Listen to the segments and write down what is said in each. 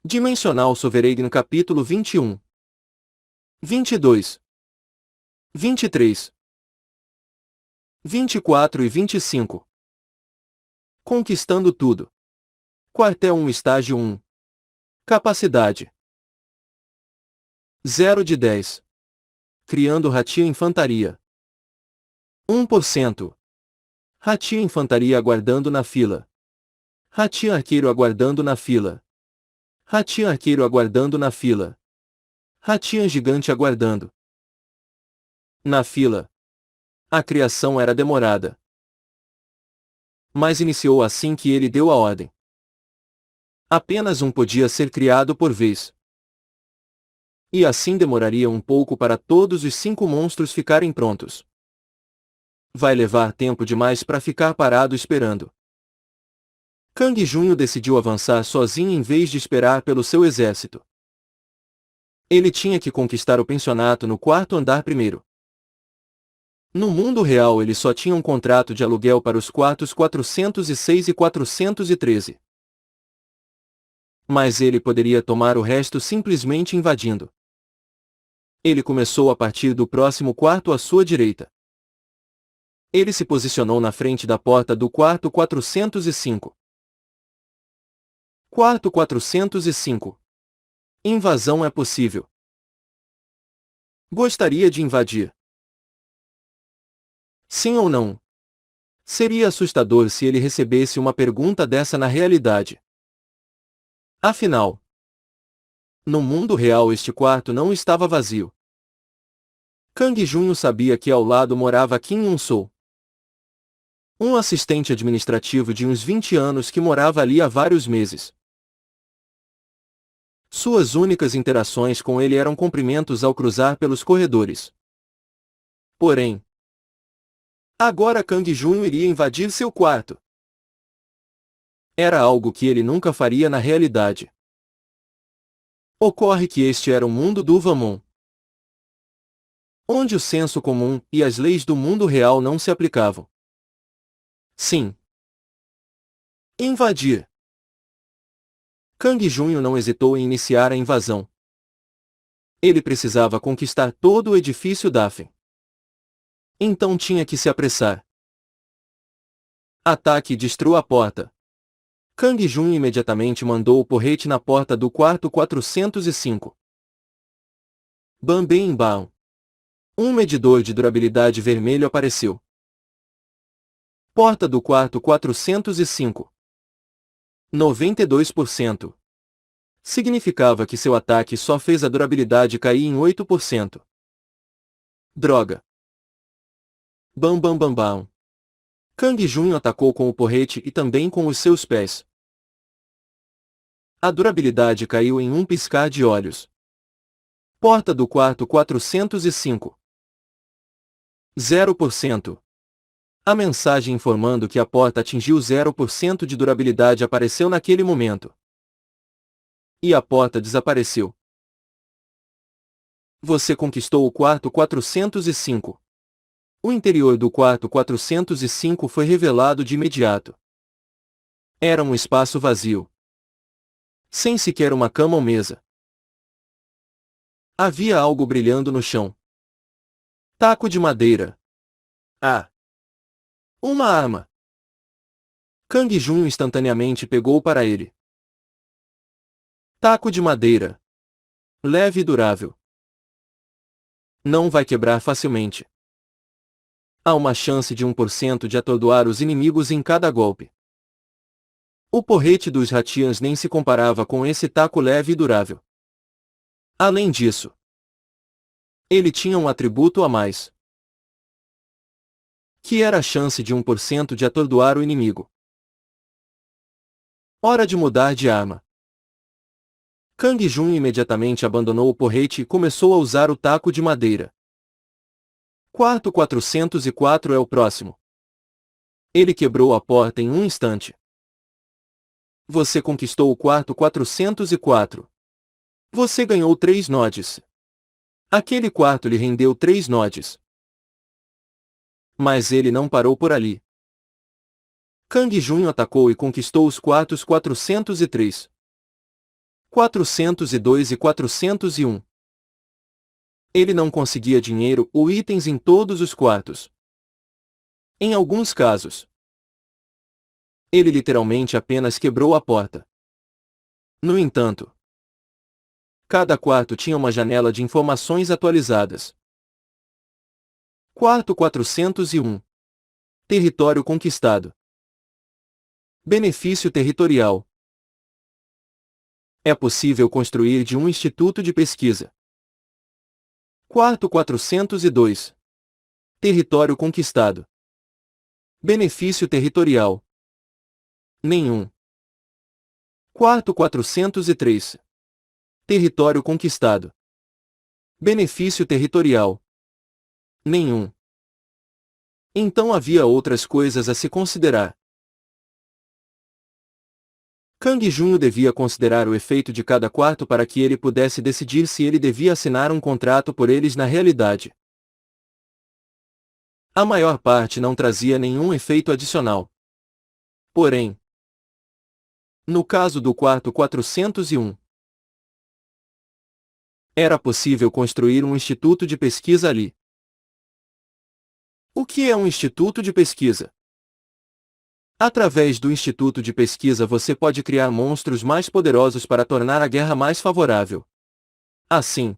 Dimensional Sovereign capítulo 21, 22, 23, 24 e 25. Conquistando tudo. Quartel 1 Estágio 1. Capacidade 0 de 10. Criando Ratia Infantaria 1%. Ratia Infantaria aguardando na fila. Ratia Arqueiro aguardando na fila. Ratia Arqueiro aguardando na fila. Ratia Gigante aguardando na fila. A criação era demorada, mas iniciou assim que ele deu a ordem. Apenas um podia ser criado por vez. E assim demoraria um pouco para todos os 5 monstros ficarem prontos. Vai levar tempo demais para ficar parado esperando. Kang Junho decidiu avançar sozinho em vez de esperar pelo seu exército. Ele tinha que conquistar o pensionato no 4º andar primeiro. No mundo real ele só tinha um contrato de aluguel para os quartos 406 e 413. Mas ele poderia tomar o resto simplesmente invadindo. Ele começou a partir do próximo quarto à sua direita. Ele se posicionou na frente da porta do quarto 405. Quarto 405. Invasão é possível. Gostaria de invadir? Sim ou não? Seria assustador se ele recebesse uma pergunta dessa na realidade. Afinal, no mundo real este quarto não estava vazio. Kang Junho sabia que ao lado morava Kim Yun-soo, um assistente administrativo de uns 20 anos que morava ali há vários meses. Suas únicas interações com ele eram cumprimentos ao cruzar pelos corredores. Porém, agora Kang Junho iria invadir seu quarto. Era algo que ele nunca faria na realidade. Ocorre que este era o mundo do Vamon, onde o senso comum e as leis do mundo real não se aplicavam. Sim. Invadir. Kang Junho não hesitou em iniciar a invasão. Ele precisava conquistar todo o edifício Dafen. Então tinha que se apressar. Ataque e destrua a porta. Kang Junho imediatamente mandou o porrete na porta do quarto 405. Bam bam bam. Um medidor de durabilidade vermelho apareceu. Porta do quarto 405. 92%. Significava que seu ataque só fez a durabilidade cair em 8%. Droga. Bam bam bam bam. Kang Junho atacou com o porrete e também com os seus pés. A durabilidade caiu em um piscar de olhos. Porta do quarto 405. 0%. A mensagem informando que a porta atingiu 0% de durabilidade apareceu naquele momento. E a porta desapareceu. Você conquistou o quarto 405. O interior do quarto 405 foi revelado de imediato. Era um espaço vazio, sem sequer uma cama ou mesa. Havia algo brilhando no chão. Taco de madeira. Ah! Uma arma. Kang Junho instantaneamente pegou para ele. Taco de madeira. Leve e durável. Não vai quebrar facilmente. Há uma chance de 1% de atordoar os inimigos em cada golpe. O porrete dos Ratians nem se comparava com esse taco leve e durável. Além disso, ele tinha um atributo a mais, que era a chance de 1% de atordoar o inimigo. Hora de mudar de arma. Kang Junho imediatamente abandonou o porrete e começou a usar o taco de madeira. Quarto 404 é o próximo. Ele quebrou a porta em um instante. Você conquistou o quarto 404. Você ganhou 3 nodes. Aquele quarto lhe rendeu 3 nodes. Mas ele não parou por ali. Kang Junho atacou e conquistou os quartos 403. 402 e 401. Ele não conseguia dinheiro ou itens em todos os quartos. Em alguns casos, ele literalmente apenas quebrou a porta. No entanto, cada quarto tinha uma janela de informações atualizadas. Quarto 401. Território conquistado. Benefício territorial. É possível construir de um instituto de pesquisa. Quarto 402. Território conquistado. Benefício territorial. Nenhum. Quarto 403. Território conquistado. Benefício territorial. Nenhum. Então havia outras coisas a se considerar. Kang Junho devia considerar o efeito de cada quarto para que ele pudesse decidir se ele devia assinar um contrato por eles na realidade. A maior parte não trazia nenhum efeito adicional. Porém, no caso do quarto 401, era possível construir um instituto de pesquisa ali. O que é um instituto de pesquisa? Através do instituto de pesquisa você pode criar monstros mais poderosos para tornar a guerra mais favorável. Assim,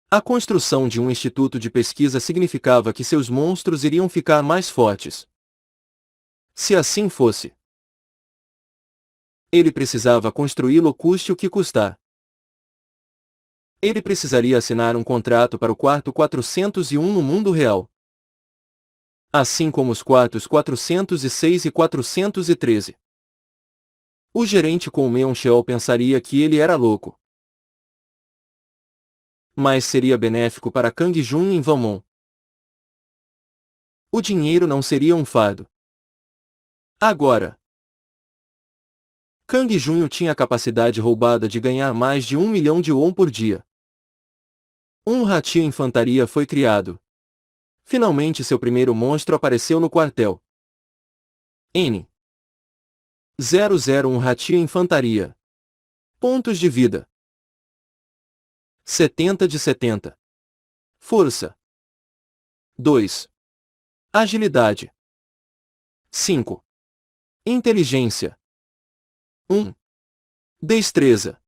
a construção de um instituto de pesquisa significava que seus monstros iriam ficar mais fortes. Se assim fosse, ele precisava construí-lo custe o que custar. Ele precisaria assinar um contrato para o quarto 401 no mundo real. Assim como os quartos 406 e 413. O gerente Coleman Sheol pensaria que ele era louco. Mas seria benéfico para Kang Junho em Valmont. O dinheiro não seria um fardo. Agora, Kang Junho tinha a capacidade roubada de ganhar mais de 1 milhão de won por dia. Um ratinho infantaria foi criado. Finalmente seu primeiro monstro apareceu no quartel. N001 Ratinho Infantaria. Pontos de vida. 70 de 70. Força. 2. Agilidade. 5. Inteligência. 1. Destreza.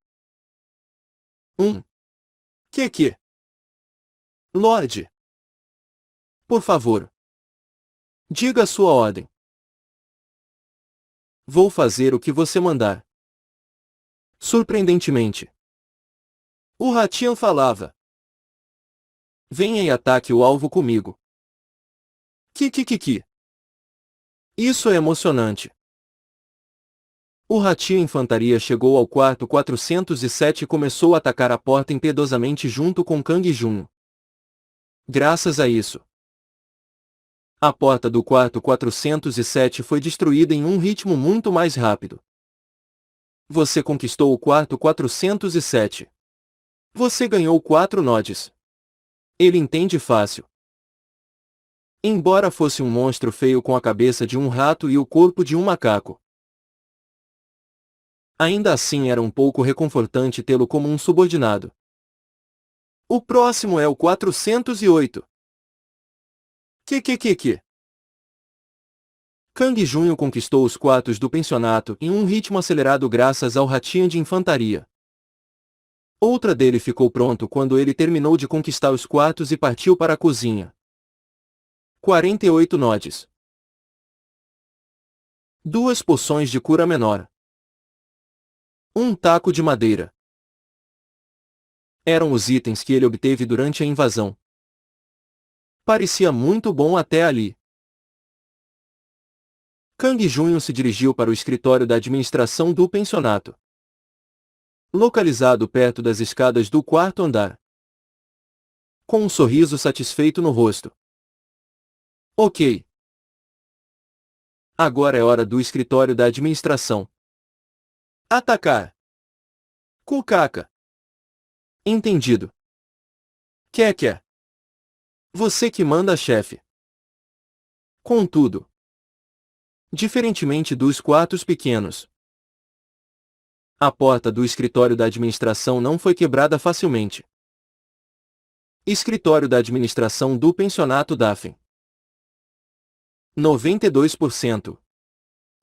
1. Que? Lorde. Por favor. Diga a sua ordem. Vou fazer o que você mandar. Surpreendentemente, o ratinho falava. Venha e ataque o alvo comigo. Que. Isso é emocionante. O ratinho infantaria chegou ao quarto 407 e começou a atacar a porta impiedosamente junto com Kang Junho. Graças a isso, a porta do quarto 407 foi destruída em um ritmo muito mais rápido. Você conquistou o quarto 407. Você ganhou 4 nodes. Ele entende fácil. Embora fosse um monstro feio com a cabeça de um rato e o corpo de um macaco, ainda assim era um pouco reconfortante tê-lo como um subordinado. O próximo é o 408. Que. Kang Junho conquistou os quartos do pensionato em um ritmo acelerado graças ao ratinho de infantaria. Outra dele ficou pronto quando ele terminou de conquistar os quartos e partiu para a cozinha. 48 nodes. 2 poções de cura menor. Um taco de madeira. Eram os itens que ele obteve durante a invasão. Parecia muito bom até ali. Kang Junho se dirigiu para o escritório da administração do pensionato, localizado perto das escadas do quarto andar, com um sorriso satisfeito no rosto. Ok. Agora é hora do escritório da administração. Atacar. Kukaka. Entendido. Que. Você que manda, chefe. Contudo, diferentemente dos quartos pequenos, A porta do escritório da administração não foi quebrada facilmente. Escritório da administração do pensionato Daphne. 92%.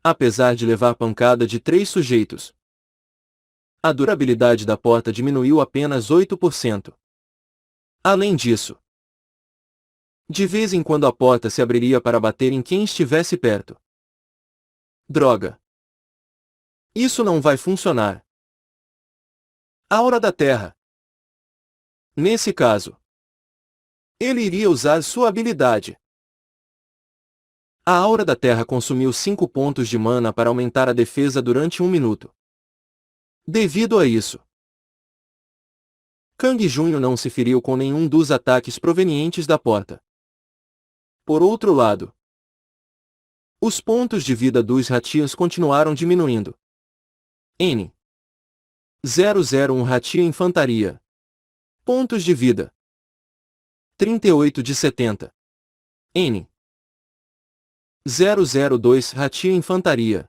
Apesar de levar pancada de 3 sujeitos, a durabilidade da porta diminuiu apenas 8%. Além disso, de vez em quando a porta se abriria para bater em quem estivesse perto. Droga! Isso não vai funcionar. A aura da Terra. Nesse caso, ele iria usar sua habilidade. A aura da Terra consumiu 5 pontos de mana para aumentar a defesa durante 1 minuto. Devido a isso, Kang Junho não se feriu com nenhum dos ataques provenientes da porta. Por outro lado, os pontos de vida dos Ratias continuaram diminuindo. N. 001 Ratia Infantaria. Pontos de vida. 38 de 70. N. 002 Ratia Infantaria.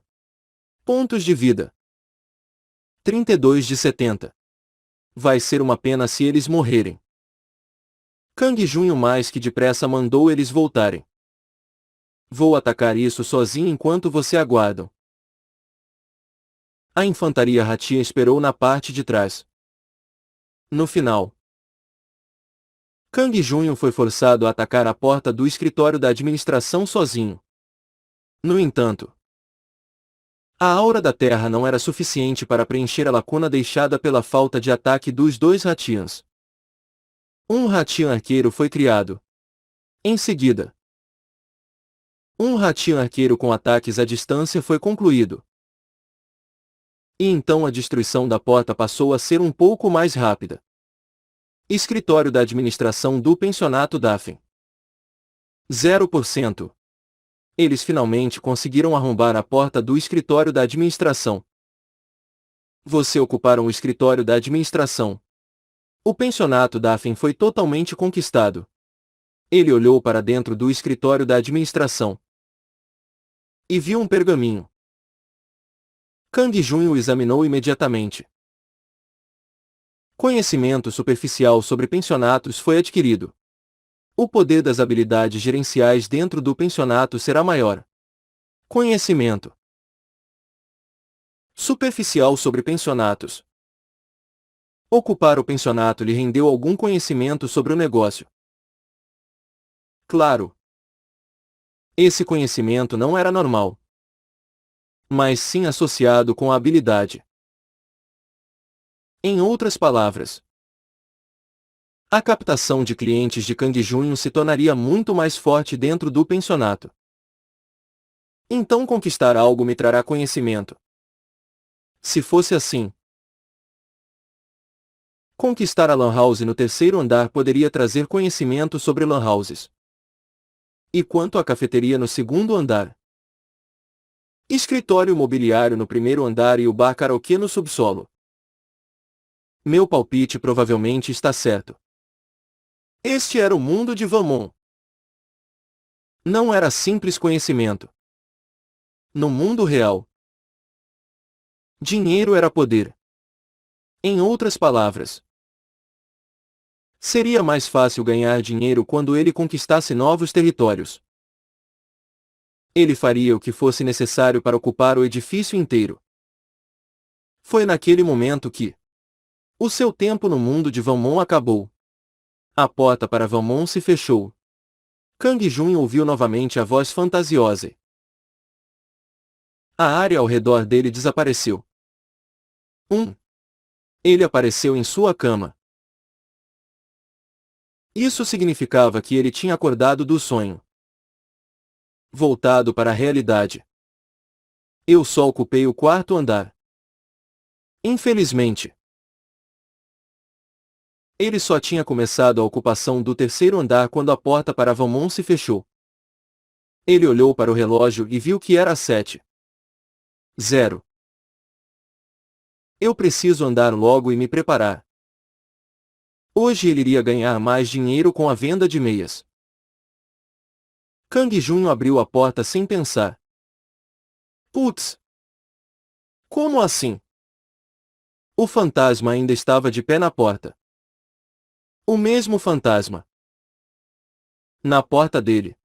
Pontos de vida. 32 de 70. Vai ser uma pena se eles morrerem. Kang Junho mais que depressa mandou eles voltarem. Vou atacar isso sozinho enquanto você aguardam. A infantaria Ratia esperou na parte de trás. No final, Kang Junho foi forçado a atacar a porta do escritório da administração sozinho. No entanto, a aura da Terra não era suficiente para preencher a lacuna deixada pela falta de ataque dos 2 Ratians. Um Ratian arqueiro foi criado. Em seguida, um Ratian arqueiro com ataques à distância foi concluído. E então a destruição da porta passou a ser um pouco mais rápida. Escritório da administração do pensionato Daphne. 0%. Eles finalmente conseguiram arrombar a porta do escritório da administração. Você ocuparam o escritório da administração. O pensionato Daphne foi totalmente conquistado. Ele olhou para dentro do escritório da administração e viu um pergaminho. Kang Junho o examinou imediatamente. Conhecimento superficial sobre pensionatos foi adquirido. O poder das habilidades gerenciais dentro do pensionato será maior. Conhecimento superficial sobre pensionatos. Ocupar o pensionato lhe rendeu algum conhecimento sobre o negócio. Claro, esse conhecimento não era normal, mas sim associado com a habilidade. Em outras palavras, a captação de clientes de Kang Junho se tornaria muito mais forte dentro do pensionato. Então conquistar algo me trará conhecimento. Se fosse assim, conquistar a Lan House no 3º andar poderia trazer conhecimento sobre Lan Houses. E quanto à cafeteria no 2º andar? Escritório mobiliário no 1º andar e o bar karaokê no subsolo. Meu palpite provavelmente está certo. Este era o mundo de Valmont. Não era simples conhecimento. No mundo real, dinheiro era poder. Em outras palavras, seria mais fácil ganhar dinheiro quando ele conquistasse novos territórios. Ele faria o que fosse necessário para ocupar o edifício inteiro. Foi naquele momento que o seu tempo no mundo de Valmont acabou. A porta para Valmont se fechou. Kang Junho ouviu novamente a voz fantasiosa. A área ao redor dele desapareceu. Ele apareceu em sua cama. Isso significava que ele tinha acordado do sonho. Voltado para a realidade. Eu só ocupei o 4º andar. Infelizmente, ele só tinha começado a ocupação do 3º andar quando a porta para Valmont se fechou. Ele olhou para o relógio e viu que era 7:00. Eu preciso andar logo e me preparar. Hoje ele iria ganhar mais dinheiro com a venda de meias. Kang Junho abriu a porta sem pensar. Putz! Como assim? O fantasma ainda estava de pé na porta. O mesmo fantasma. Na porta dele.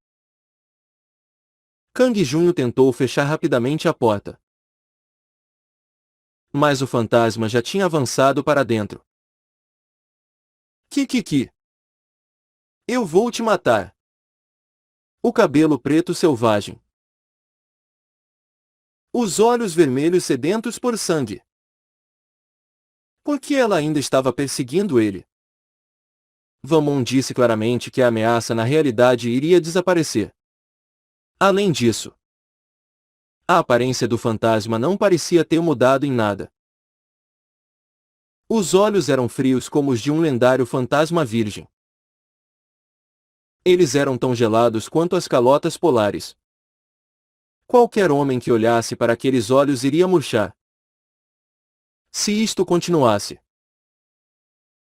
Kang Junho tentou fechar rapidamente a porta. Mas o fantasma já tinha avançado para dentro. Kikiki. Eu vou te matar. O cabelo preto selvagem. Os olhos vermelhos sedentos por sangue. Por que ela ainda estava perseguindo ele? Vamon disse claramente que a ameaça na realidade iria desaparecer. Além disso, a aparência do fantasma não parecia ter mudado em nada. Os olhos eram frios como os de um lendário fantasma virgem. Eles eram tão gelados quanto as calotas polares. Qualquer homem que olhasse para aqueles olhos iria murchar. Se isto continuasse,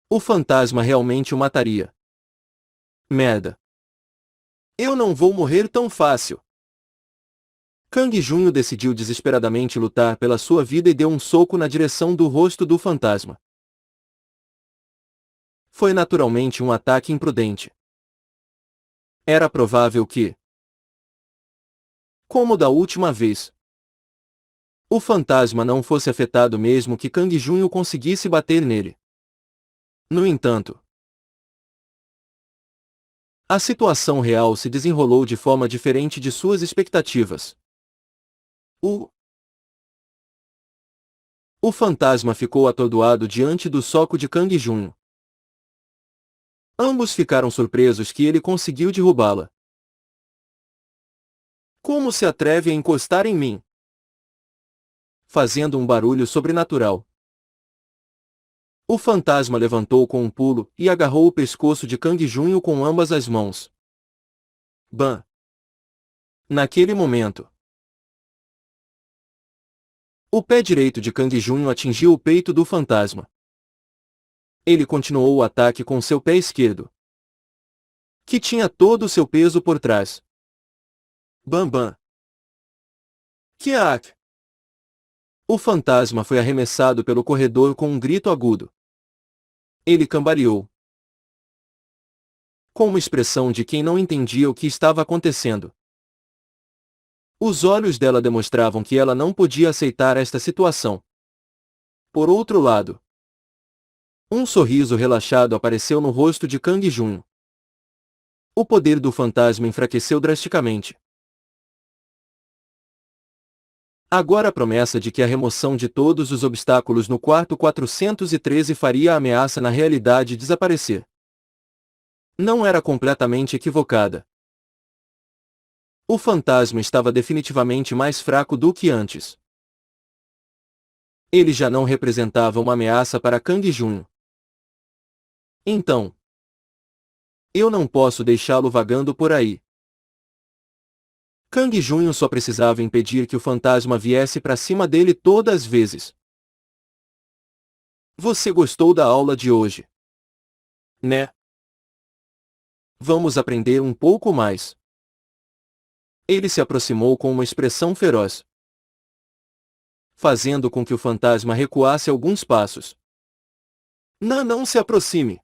o fantasma realmente o mataria. Merda. Eu não vou morrer tão fácil. Kang Junho decidiu desesperadamente lutar pela sua vida e deu um soco na direção do rosto do fantasma. Foi naturalmente um ataque imprudente. Era provável que, como da última vez, o fantasma não fosse afetado mesmo que Kang Junho conseguisse bater nele. No entanto, a situação real se desenrolou de forma diferente de suas expectativas. O fantasma ficou atordoado diante do soco de Kang Junho. Ambos ficaram surpresos que ele conseguiu derrubá-la. Como se atreve a encostar em mim? Fazendo um barulho sobrenatural. O fantasma levantou com um pulo e agarrou o pescoço de Kang Junho com ambas as mãos. Bam! Naquele momento, o pé direito de Kang Junho atingiu o peito do fantasma. Ele continuou o ataque com seu pé esquerdo, que tinha todo o seu peso por trás. Bam bam! Kiak! O fantasma foi arremessado pelo corredor com um grito agudo. Ele cambaleou, com uma expressão de quem não entendia o que estava acontecendo. Os olhos dela demonstravam que ela não podia aceitar esta situação. Por outro lado, um sorriso relaxado apareceu no rosto de Kang Junho. O poder do fantasma enfraqueceu drasticamente. Agora a promessa de que a remoção de todos os obstáculos no quarto 413 faria a ameaça na realidade desaparecer. Não era completamente equivocada. O fantasma estava definitivamente mais fraco do que antes. Ele já não representava uma ameaça para Kang Junho. Então, eu não posso deixá-lo vagando por aí. Kang Junho só precisava impedir que o fantasma viesse para cima dele todas as vezes. Você gostou da aula de hoje, né? Vamos aprender um pouco mais. Ele se aproximou com uma expressão feroz, fazendo com que o fantasma recuasse alguns passos. Não se aproxime!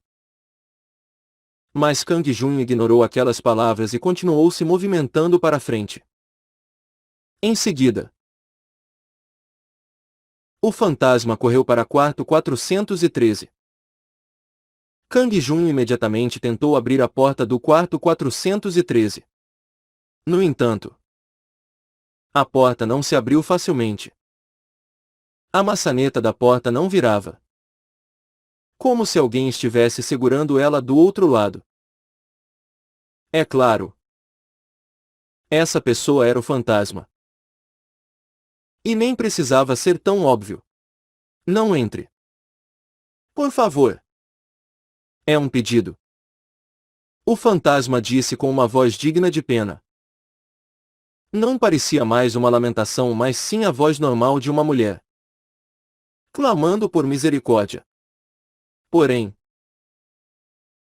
Mas Kang Junho ignorou aquelas palavras e continuou se movimentando para frente. Em seguida, o fantasma correu para quarto 413. Kang Junho imediatamente tentou abrir a porta do quarto 413. No entanto, a porta não se abriu facilmente. A maçaneta da porta não virava, como se alguém estivesse segurando ela do outro lado. É claro, essa pessoa era o fantasma. E nem precisava ser tão óbvio. Não entre. Por favor. É um pedido. O fantasma disse com uma voz digna de pena. Não parecia mais uma lamentação, mas sim a voz normal de uma mulher, clamando por misericórdia. Porém,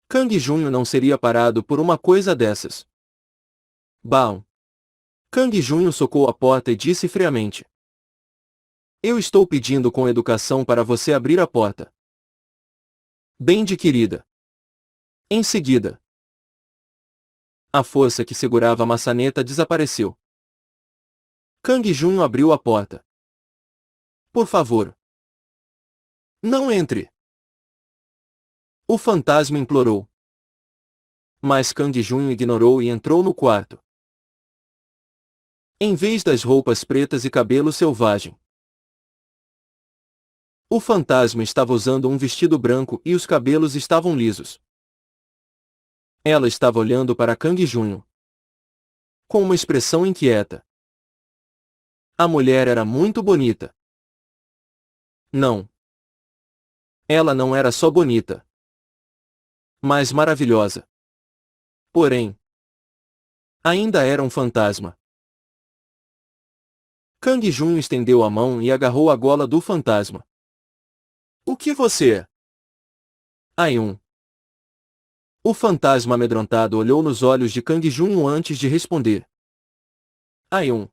Kang Junho não seria parado por uma coisa dessas. Bam! Kang Junho socou a porta e disse friamente. Eu estou pedindo com educação para você abrir a porta. Bem de querida. Em seguida, a força que segurava a maçaneta desapareceu. Kang Junho abriu a porta. Por favor. Não entre. O fantasma implorou. Mas Kang Junho ignorou e entrou no quarto. Em vez das roupas pretas e cabelo selvagem, o fantasma estava usando um vestido branco e os cabelos estavam lisos. Ela estava olhando para Kang Junho com uma expressão inquieta. A mulher era muito bonita. Não. Ela não era só bonita, mas maravilhosa. Porém, ainda era um fantasma. Kang Junho estendeu a mão e agarrou a gola do fantasma. O que você é? Ayun. O fantasma amedrontado olhou nos olhos de Kang Junho antes de responder. Ayun.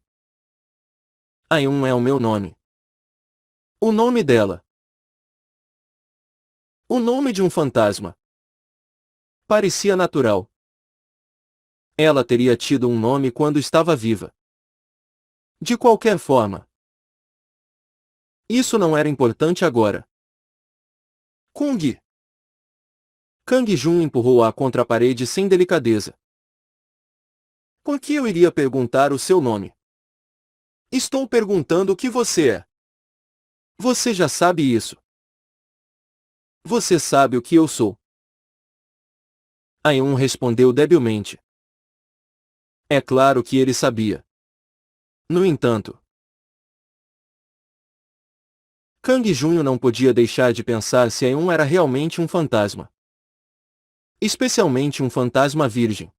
Ayun é o meu nome. O nome dela. O nome de um fantasma. Parecia natural. Ela teria tido um nome quando estava viva. De qualquer forma, isso não era importante agora. Kung. Kang Jun empurrou-a contra a parede sem delicadeza. Por que eu iria perguntar o seu nome? Estou perguntando o que você é. Você já sabe isso. Você sabe o que eu sou. Ayun respondeu debilmente. É claro que ele sabia. No entanto, Kang Junho não podia deixar de pensar se Ayun era realmente um fantasma. Especialmente um fantasma virgem.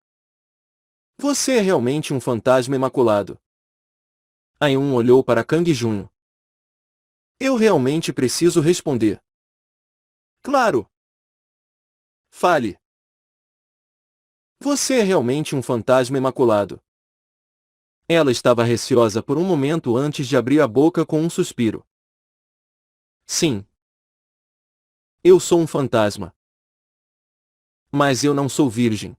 Você é realmente um fantasma imaculado. Ayun olhou para Kang Junho. Eu realmente preciso responder. Claro. Fale. Você é realmente um fantasma imaculado. Ela estava receosa por um momento antes de abrir a boca com um suspiro. Sim. Eu sou um fantasma. Mas eu não sou virgem.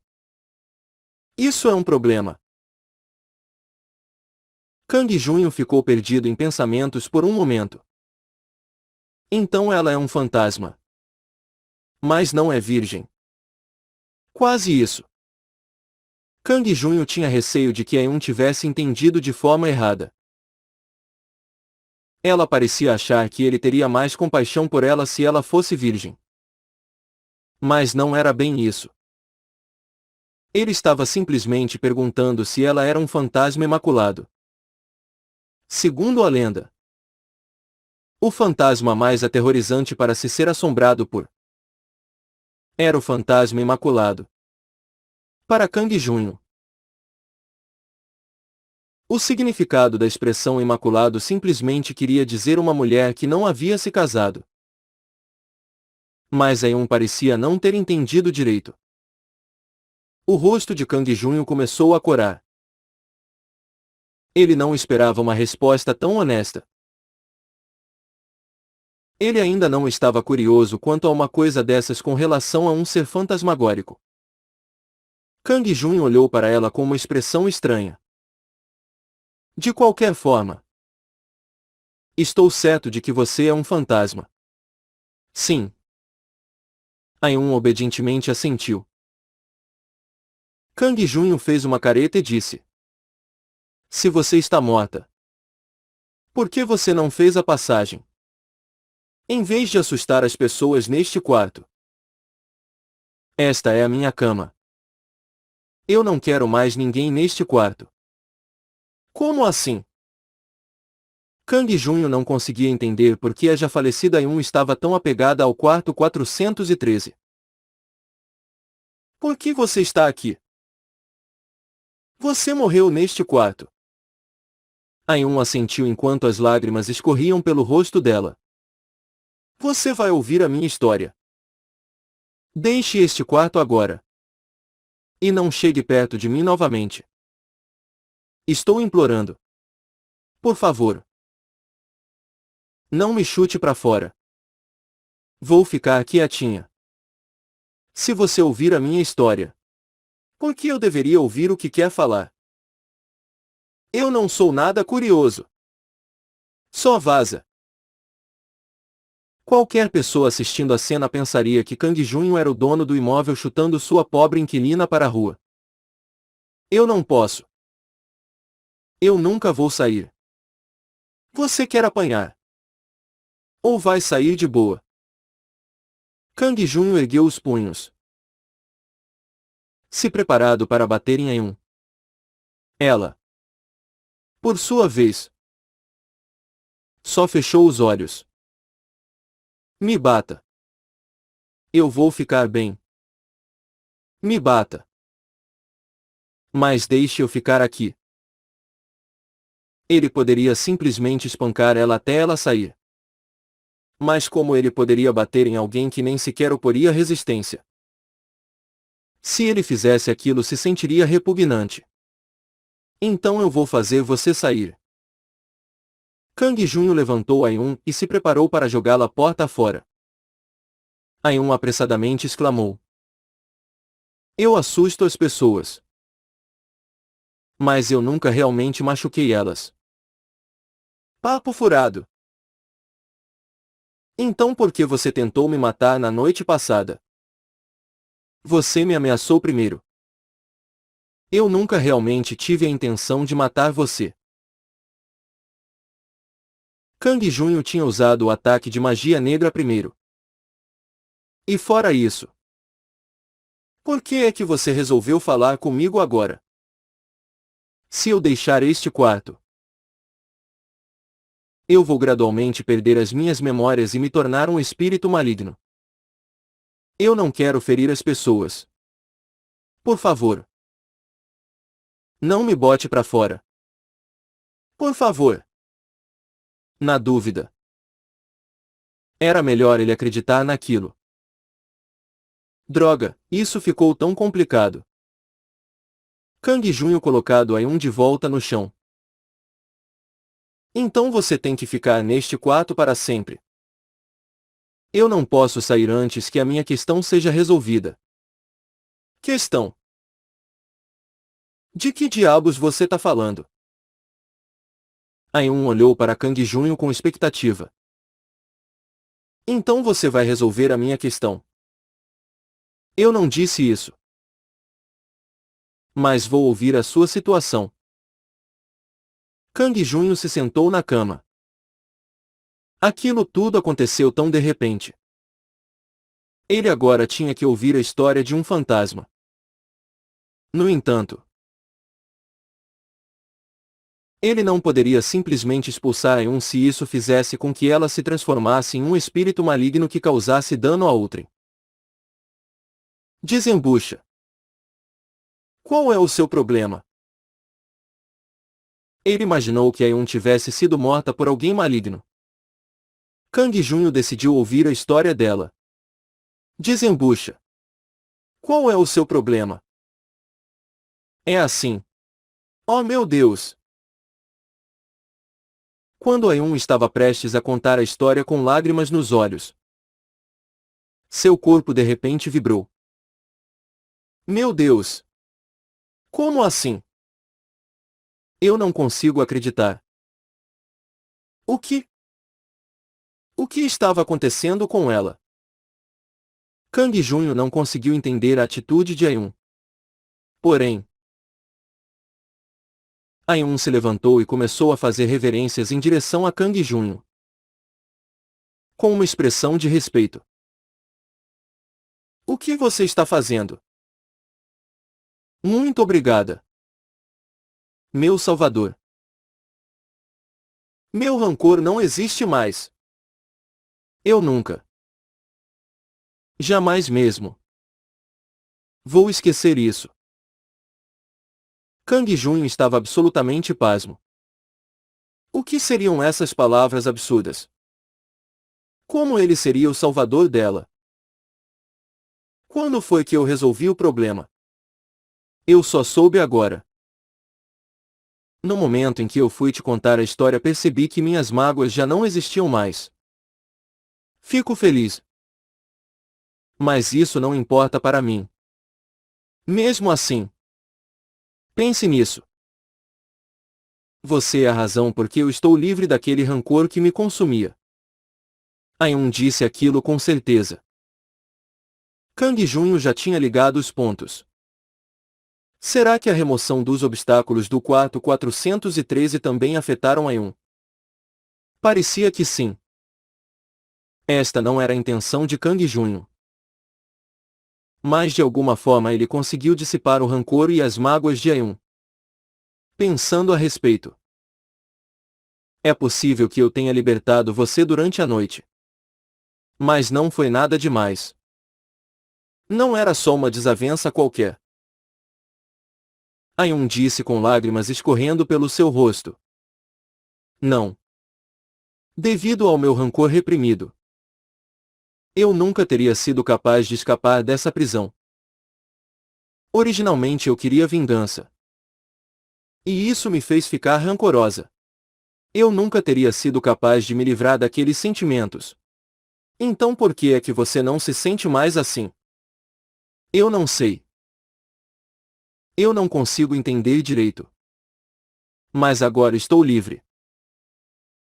Isso é um problema. Kang Junho ficou perdido em pensamentos por um momento. Então ela é um fantasma. Mas não é virgem. Quase isso. Kang Junho tinha receio de que Ayun tivesse entendido de forma errada. Ela parecia achar que ele teria mais compaixão por ela se ela fosse virgem. Mas não era bem isso. Ele estava simplesmente perguntando se ela era um fantasma imaculado. Segundo a lenda, o fantasma mais aterrorizante para se ser assombrado por era o fantasma imaculado. Para Kang Junho, o significado da expressão imaculado simplesmente queria dizer uma mulher que não havia se casado. Mas Ayun parecia não ter entendido direito. O rosto de Kang Junho começou a corar. Ele não esperava uma resposta tão honesta. Ele ainda não estava curioso quanto a uma coisa dessas com relação a um ser fantasmagórico. Kang Junho olhou para ela com uma expressão estranha. De qualquer forma, estou certo de que você é um fantasma. Sim. Ayun obedientemente assentiu. Kang Junho fez uma careta e disse: Se você está morta, por que você não fez a passagem? Em vez de assustar as pessoas neste quarto. Esta é a minha cama. Eu não quero mais ninguém neste quarto. Como assim? Kang Junho não conseguia entender por que a já falecida Ayun estava tão apegada ao quarto 413. Por que você está aqui? Você morreu neste quarto. Ayun assentiu enquanto as lágrimas escorriam pelo rosto dela. Você vai ouvir a minha história. Deixe este quarto agora. E não chegue perto de mim novamente. Estou implorando. Por favor. Não me chute pra fora. Vou ficar quietinha. Se você ouvir a minha história, por que eu deveria ouvir o que quer falar? Eu não sou nada curioso. Só vaza. Qualquer pessoa assistindo a cena pensaria que Kang Junho era o dono do imóvel chutando sua pobre inquilina para a rua. Eu não posso. Eu nunca vou sair. Você quer apanhar? Ou vai sair de boa? Kang Junho ergueu os punhos, se preparado para bater em Ayun. Ela, por sua vez, só fechou os olhos. Me bata. Eu vou ficar bem. Me bata. Mas deixe eu ficar aqui. Ele poderia simplesmente espancar ela até ela sair. Mas como ele poderia bater em alguém que nem sequer oporia resistência? Se ele fizesse aquilo, se sentiria repugnante. Então eu vou fazer você sair. Kang Junho levantou Ayun e se preparou para jogá-la porta afora. Ayun apressadamente exclamou: Eu assusto as pessoas. Mas eu nunca realmente machuquei elas. Papo furado. Então por que você tentou me matar na noite passada? Você me ameaçou primeiro. Eu nunca realmente tive a intenção de matar você. Kang Junho tinha usado o ataque de magia negra primeiro. E fora isso, por que é que você resolveu falar comigo agora? Se eu deixar este quarto, eu vou gradualmente perder as minhas memórias e me tornar um espírito maligno. Eu não quero ferir as pessoas. Por favor, não me bote pra fora. Por favor. Na dúvida, era melhor ele acreditar naquilo. Droga, isso ficou tão complicado. Kang Junho colocado Ayun de volta no chão. Então você tem que ficar neste quarto para sempre. Eu não posso sair antes que a minha questão seja resolvida. Questão? De que diabos você tá falando? Ayun olhou para Kang Junho com expectativa. Então você vai resolver a minha questão. Eu não disse isso. Mas vou ouvir a sua situação. Kang Junho se sentou na cama. Aquilo tudo aconteceu tão de repente. Ele agora tinha que ouvir a história de um fantasma. No entanto, ele não poderia simplesmente expulsar Ayun se isso fizesse com que ela se transformasse em um espírito maligno que causasse dano a outrem. Desembucha. Qual é o seu problema? Ele imaginou que Ayun tivesse sido morta por alguém maligno. Kang Junho decidiu ouvir a história dela. Desembucha. Qual é o seu problema? É assim. Oh meu Deus! Quando Ayun estava prestes a contar a história com lágrimas nos olhos, seu corpo de repente vibrou. Meu Deus! Como assim? Eu não consigo acreditar. O que? O que estava acontecendo com ela? Kang Junho não conseguiu entender a atitude de Ayun. Porém, Ayun se levantou e começou a fazer reverências em direção a Kang Junho, com uma expressão de respeito. O que você está fazendo? Muito obrigada. Meu salvador. Meu rancor não existe mais. Eu nunca. Jamais mesmo. Vou esquecer isso. Kang Junho estava absolutamente pasmo. O que seriam essas palavras absurdas? Como ele seria o salvador dela? Quando foi que eu resolvi o problema? Eu só soube agora. No momento em que eu fui te contar a história, percebi que minhas mágoas já não existiam mais. Fico feliz. Mas isso não importa para mim. Mesmo assim, pense nisso. Você é a razão porque eu estou livre daquele rancor que me consumia. Ayun disse aquilo com certeza. Kang Junho já tinha ligado os pontos. Será que a remoção dos obstáculos do quarto 413 também afetaram Ayun? Parecia que sim. Esta não era a intenção de Kang Junho. Mas de alguma forma ele conseguiu dissipar o rancor e as mágoas de Ayun. Pensando a respeito. É possível que eu tenha libertado você durante a noite. Mas não foi nada demais. Não era só uma desavença qualquer. Ayun disse com lágrimas escorrendo pelo seu rosto. Não. Devido ao meu rancor reprimido, eu nunca teria sido capaz de escapar dessa prisão. Originalmente eu queria vingança. E isso me fez ficar rancorosa. Eu nunca teria sido capaz de me livrar daqueles sentimentos. Então por que é que você não se sente mais assim? Eu não sei. Eu não consigo entender direito. Mas agora estou livre.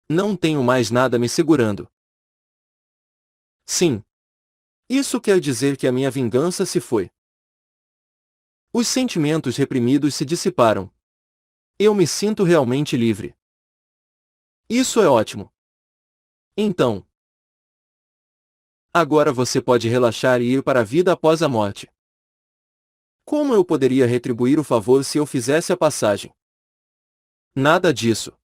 Não tenho mais nada me segurando. Sim. Isso quer dizer que a minha vingança se foi. Os sentimentos reprimidos se dissiparam. Eu me sinto realmente livre. Isso é ótimo. Então, agora você pode relaxar e ir para a vida após a morte. Como eu poderia retribuir o favor se eu fizesse a passagem? Nada disso.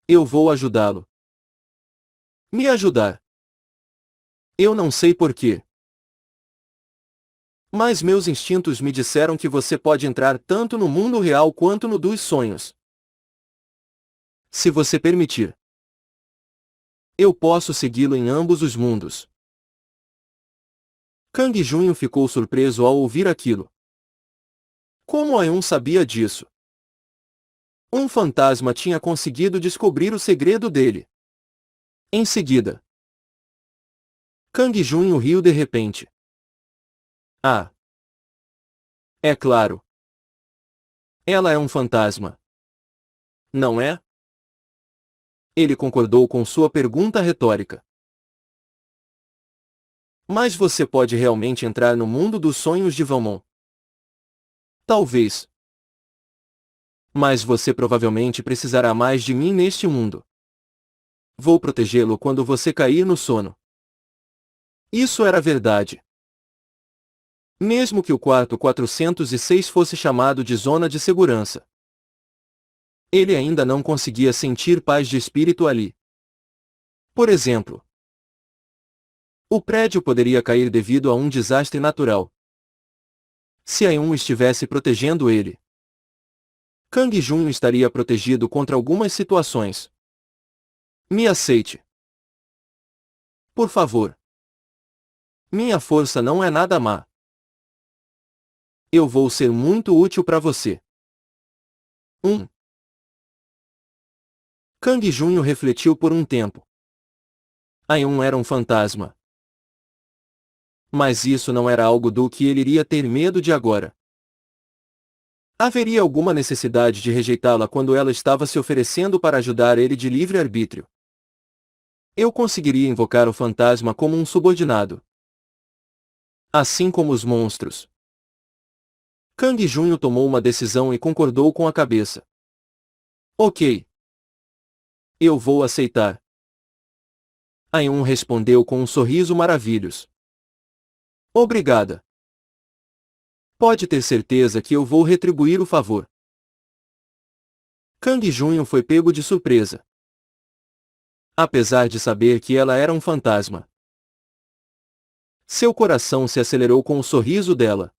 Eu vou ajudá-lo. Me ajudar. Eu não sei porquê. Mas meus instintos me disseram que você pode entrar tanto no mundo real quanto no dos sonhos. Se você permitir, eu posso segui-lo em ambos os mundos. Kang Junho ficou surpreso ao ouvir aquilo. Como Ayun sabia disso? Um fantasma tinha conseguido descobrir o segredo dele. Em seguida, Kang Junho riu de repente. Ah! É claro. Ela é um fantasma. Não é? Ele concordou com sua pergunta retórica. Mas você pode realmente entrar no mundo dos sonhos de Valmont? Talvez. Mas você provavelmente precisará mais de mim neste mundo. Vou protegê-lo quando você cair no sono. Isso era verdade. Mesmo que o quarto 406 fosse chamado de zona de segurança, ele ainda não conseguia sentir paz de espírito ali. Por exemplo, o prédio poderia cair devido a um desastre natural. Se Ayun estivesse protegendo ele, Kang Junho estaria protegido contra algumas situações. Me aceite. Por favor. Minha força não é nada má. Eu vou ser muito útil para você. 1. Kang Junho refletiu por um tempo. Ayun era um fantasma. Mas isso não era algo do que ele iria ter medo de agora. Haveria alguma necessidade de rejeitá-la quando ela estava se oferecendo para ajudar ele de livre arbítrio? Eu conseguiria invocar o fantasma como um subordinado. Assim como os monstros. Kang Junho tomou uma decisão e concordou com a cabeça. Ok. Eu vou aceitar. Ayun respondeu com um sorriso maravilhoso. Obrigada. Pode ter certeza que eu vou retribuir o favor. Kang Junho foi pego de surpresa. Apesar de saber que ela era um fantasma, seu coração se acelerou com o sorriso dela.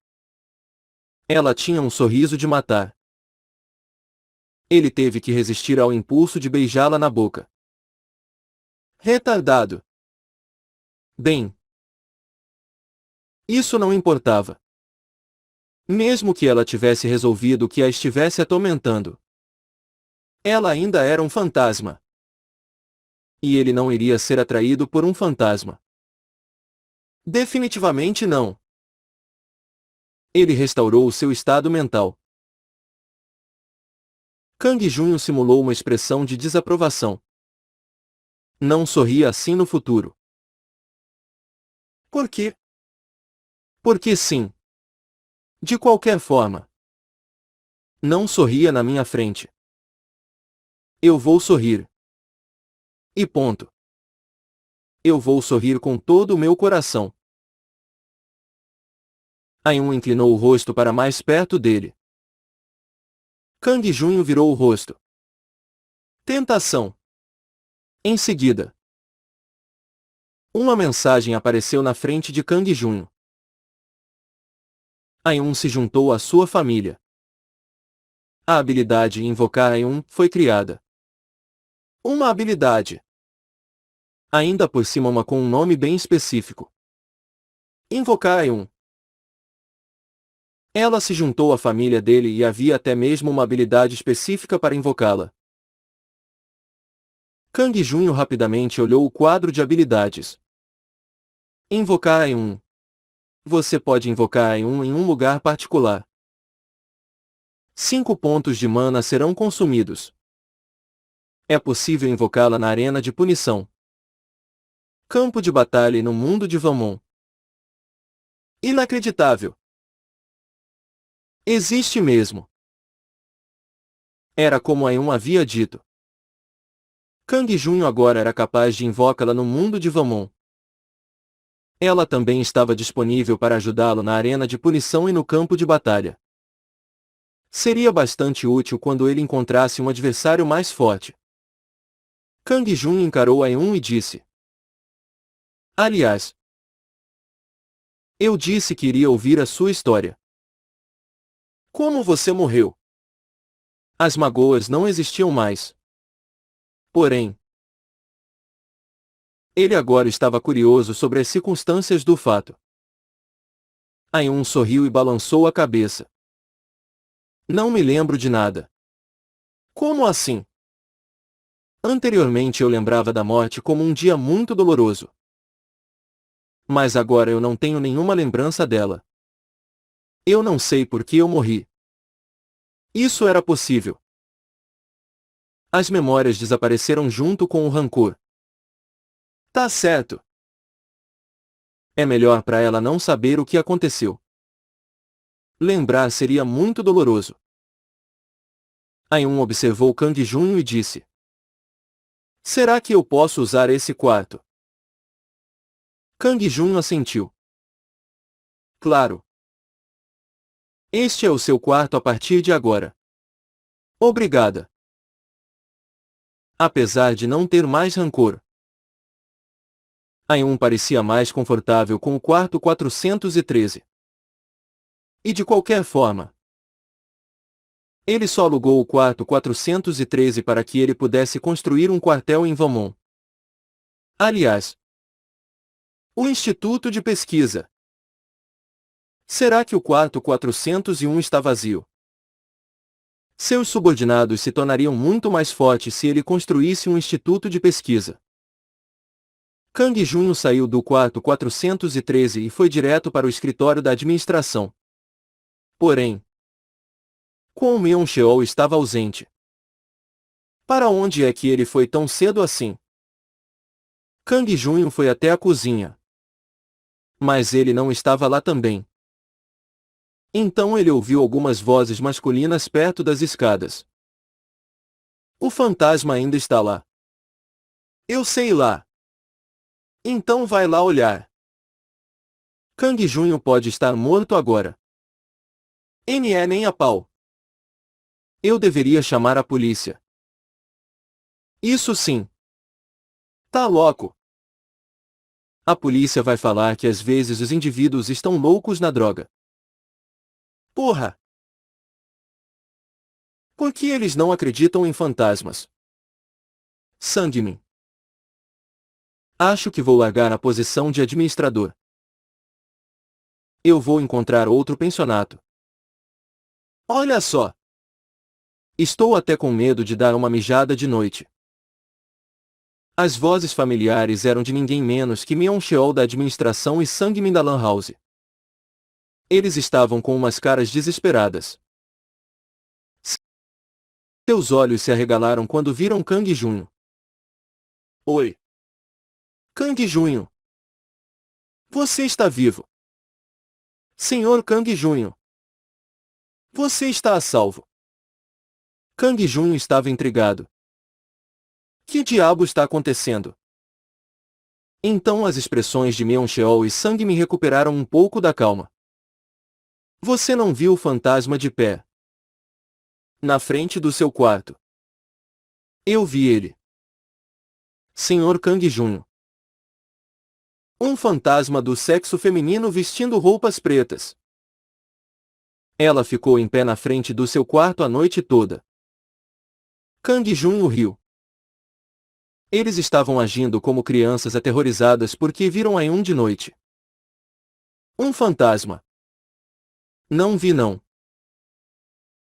Ela tinha um sorriso de matar. Ele teve que resistir ao impulso de beijá-la na boca. Retardado. Bem, isso não importava. Mesmo que ela tivesse resolvido que a estivesse atormentando, Ela ainda era um fantasma. E ele não iria ser atraído por um fantasma. Definitivamente não. Ele restaurou o seu estado mental. Kang Junho simulou uma expressão de desaprovação. Não sorria assim no futuro. Por quê? Porque sim. De qualquer forma. Não sorria na minha frente. Eu vou sorrir. E ponto. Eu vou sorrir com todo o meu coração. Ainun inclinou o rosto para mais perto dele. Kang Junho virou o rosto. Tentação. Em seguida, uma mensagem apareceu na frente de Kang Junho. Ainun se juntou à sua família. A habilidade Invocar Ainun foi criada. Uma habilidade. Ainda por cima uma com um nome bem específico. Invocar Ainun. Ela se juntou à família dele e havia até mesmo uma habilidade específica para invocá-la. Kang Junho rapidamente olhou o quadro de habilidades. Invocar Ainun. Você pode invocar Ainun em um lugar particular. 5 pontos de mana serão consumidos. É possível invocá-la na arena de punição. Campo de batalha e no mundo de Vamon. Inacreditável. Existe mesmo. Era como Ainun havia dito. Kang Junho agora era capaz de invocá-la no mundo de Vamon. Ela também estava disponível para ajudá-lo na arena de punição e no campo de batalha. Seria bastante útil quando ele encontrasse um adversário mais forte. Kang Junho encarou Ainun e disse. Aliás, eu disse que iria ouvir a sua história. Como você morreu? As magoas não existiam mais. Porém, ele agora estava curioso sobre as circunstâncias do fato. Ainun sorriu e balançou a cabeça. Não me lembro de nada. Como assim? Anteriormente eu lembrava da morte como um dia muito doloroso. Mas agora eu não tenho nenhuma lembrança dela. Eu não sei por que eu morri. Isso era possível. As memórias desapareceram junto com o rancor. Tá certo. É melhor para ela não saber o que aconteceu. Lembrar seria muito doloroso. Ainun observou Kang Junho e disse. Será que eu posso usar esse quarto? Kang Junho assentiu. Claro. Este é o seu quarto a partir de agora. Obrigada. Apesar de não ter mais rancor, Ainun parecia mais confortável com o quarto 413. E de qualquer forma, ele só alugou o quarto 413 para que ele pudesse construir um quartel em Vamon. Aliás, o Instituto de Pesquisa. Será que o quarto 401 está vazio? Seus subordinados se tornariam muito mais fortes se ele construísse um instituto de pesquisa. Kang Junho saiu do quarto 413 e foi direto para o escritório da administração. Porém, Kwon Myung-cheol estava ausente. Para onde é que ele foi tão cedo assim? Kang Junho foi até a cozinha. Mas ele não estava lá também. Então ele ouviu algumas vozes masculinas perto das escadas. O fantasma ainda está lá. Eu sei lá. Então vai lá olhar. Kang Junho pode estar morto agora. Nem a pau. Eu deveria chamar a polícia. Isso sim. Tá louco. A polícia vai falar que às vezes os indivíduos estão loucos na droga. Porra! Por que eles não acreditam em fantasmas? Sangmin. Acho que vou largar a posição de administrador. Eu vou encontrar outro pensionato. Olha só! Estou até com medo de dar uma mijada de noite. As vozes familiares eram de ninguém menos que Mion Sheol da administração e Sang-min da Lan House. Eles estavam com umas caras desesperadas. Seus olhos se arregalaram quando viram Kang Junho. Oi. Kang Junho. Você está vivo. Senhor Kang Junho. Você está a salvo. Kang Junho estava intrigado. Que diabo está acontecendo? Então as expressões de Mion Sheol e Sang-min recuperaram um pouco da calma. Você não viu o fantasma de pé na frente do seu quarto? Eu vi ele. Senhor Kang Junho. Um fantasma do sexo feminino vestindo roupas pretas. Ela ficou em pé na frente do seu quarto a noite toda. Kang Junho riu. Eles estavam agindo como crianças aterrorizadas porque viram Ayun de noite. Um fantasma. Não vi não.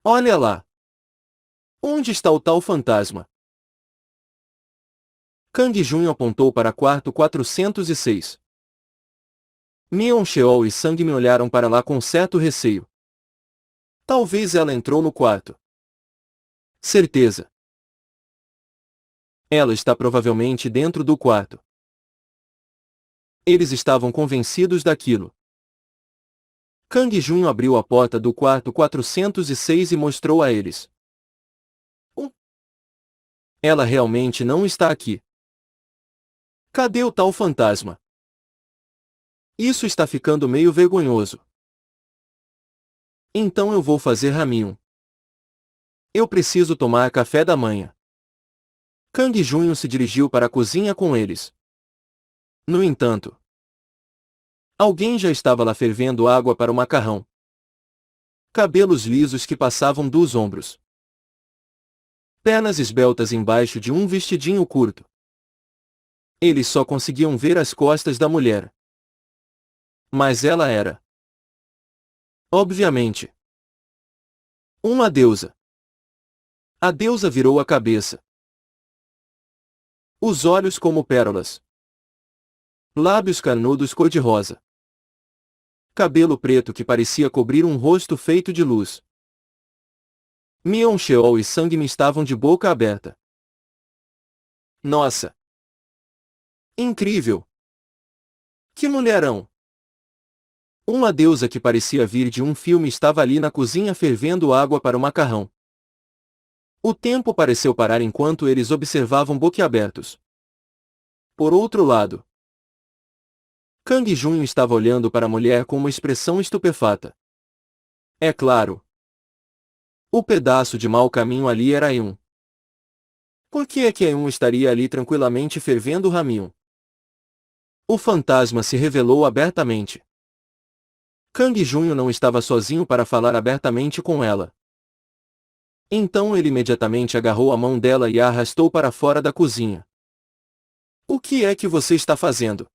Olha lá. Onde está o tal fantasma? Kang Junho apontou para quarto 406. Mion Sheol e Sang-min olharam para lá com certo receio. Talvez ela entrou no quarto. Certeza. Ela está provavelmente dentro do quarto. Eles estavam convencidos daquilo. Kang Junho abriu a porta do quarto 406 e mostrou a eles. Ela realmente não está aqui. Cadê o tal fantasma? Isso está ficando meio vergonhoso. Então eu vou fazer raminho. Eu preciso tomar café da manhã. Kang Junho se dirigiu para a cozinha com eles. No entanto, alguém já estava lá fervendo água para o macarrão. Cabelos lisos que passavam dos ombros. Pernas esbeltas embaixo de um vestidinho curto. Eles só conseguiam ver as costas da mulher. Mas ela era, obviamente, uma deusa. A deusa virou a cabeça. Os olhos como pérolas. Lábios carnudos cor-de-rosa. Cabelo preto que parecia cobrir um rosto feito de luz. Mion Sheol e Sang-min estavam de boca aberta. Nossa! Incrível! Que mulherão! Uma deusa que parecia vir de um filme estava ali na cozinha fervendo água para o macarrão. O tempo pareceu parar enquanto eles observavam boquiabertos. Por outro lado, Kang Junho estava olhando para a mulher com uma expressão estupefata. É claro. O pedaço de mau caminho ali era Ayun. Por que é que Ayun estaria ali tranquilamente fervendo o raminho? O fantasma se revelou abertamente. Kang Junho não estava sozinho para falar abertamente com ela. Então ele imediatamente agarrou a mão dela e a arrastou para fora da cozinha. O que é que você está fazendo?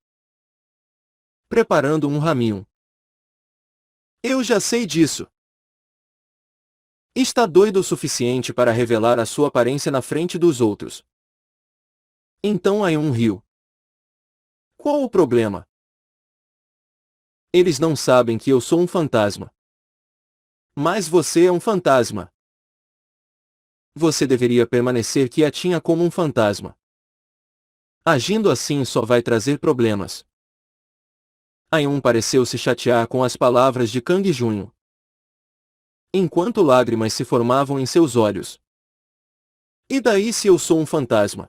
Preparando um raminho. Eu já sei disso. Está doido o suficiente para revelar a sua aparência na frente dos outros. Então Ayun riu. Qual o problema? Eles não sabem que eu sou um fantasma. Mas você é um fantasma. Você deveria permanecer quietinha como um fantasma. Agindo assim só vai trazer problemas. Ayun pareceu se chatear com as palavras de Kang Junho, enquanto lágrimas se formavam em seus olhos. E daí se eu sou um fantasma?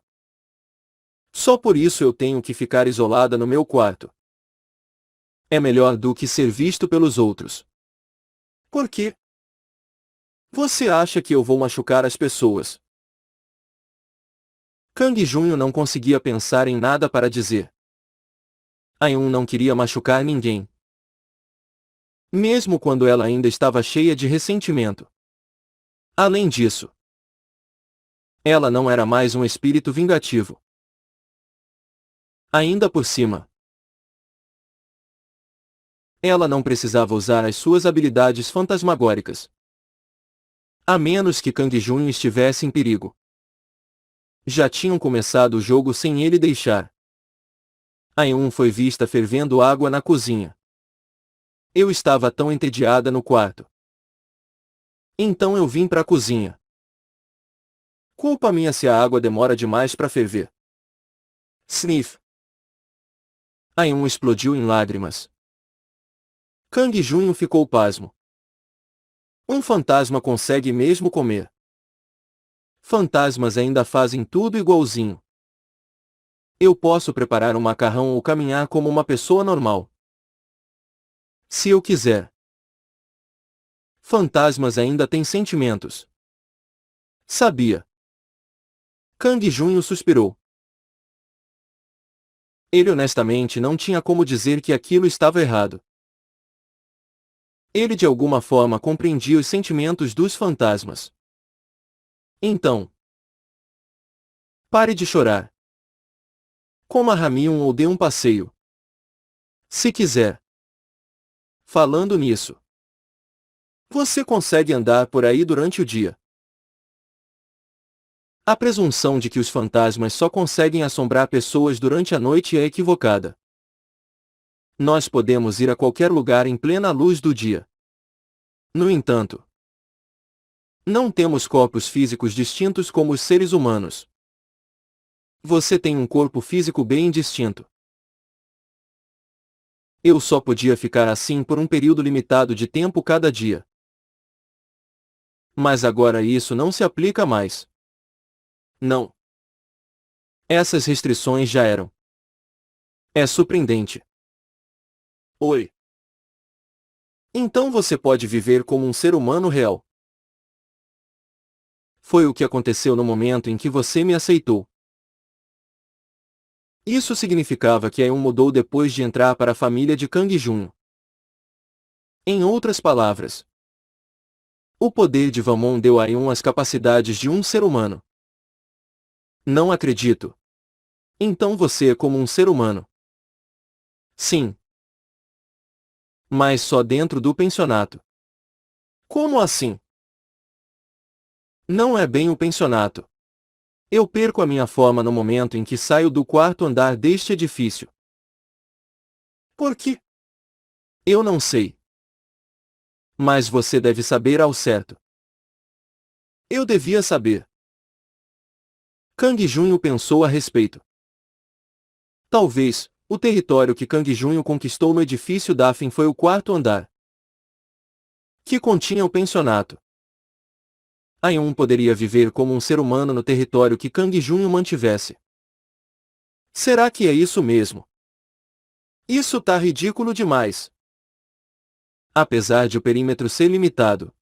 Só por isso eu tenho que ficar isolada no meu quarto. É melhor do que ser visto pelos outros. Por quê? Você acha que eu vou machucar as pessoas? Kang Junho não conseguia pensar em nada para dizer. Ayun não queria machucar ninguém. Mesmo quando ela ainda estava cheia de ressentimento. Além disso, ela não era mais um espírito vingativo. Ainda por cima, ela não precisava usar as suas habilidades fantasmagóricas. A menos que Kang Junho estivesse em perigo. Já tinham começado o jogo sem ele deixar. Aeon foi vista fervendo água na cozinha. Eu estava tão entediada no quarto. Então eu vim para a cozinha. Culpa minha se a água demora demais para ferver. Sniff. Aeon explodiu em lágrimas. Kang Junho ficou pasmo. Um fantasma consegue mesmo comer. Fantasmas ainda fazem tudo igualzinho. Eu posso preparar um macarrão ou caminhar como uma pessoa normal. Se eu quiser. Fantasmas ainda têm sentimentos. Sabia. Kang Junho suspirou. Ele honestamente não tinha como dizer que aquilo estava errado. Ele de alguma forma compreendia os sentimentos dos fantasmas. Então, pare de chorar. Coma Ramium ou dê um passeio. Se quiser. Falando nisso, você consegue andar por aí durante o dia. A presunção de que os fantasmas só conseguem assombrar pessoas durante a noite é equivocada. Nós podemos ir a qualquer lugar em plena luz do dia. No entanto, não temos corpos físicos distintos como os seres humanos. Você tem um corpo físico bem distinto. Eu só podia ficar assim por um período limitado de tempo cada dia. Mas agora isso não se aplica mais. Não. Essas restrições já eram. É surpreendente. Oi. Então você pode viver como um ser humano real. Foi o que aconteceu no momento em que você me aceitou. Isso significava que Aeon mudou depois de entrar para a família de Kang Junho. Em outras palavras, o poder de Vamon deu a Aeon as capacidades de um ser humano. Não acredito. Então você é como um ser humano. Sim. Mas só dentro do pensionato. Como assim? Não é bem o pensionato. Eu perco a minha forma no momento em que saio do quarto andar deste edifício. Por quê? Eu não sei. Mas você deve saber ao certo. Eu devia saber. Kang Junho pensou a respeito. Talvez, o território que Kang Junho conquistou no edifício Daphne foi o quarto andar, que continha o pensionato. Aeon poderia viver como um ser humano no território que Kang Junho mantivesse. Será que é isso mesmo? Isso tá ridículo demais. Apesar de o perímetro ser limitado,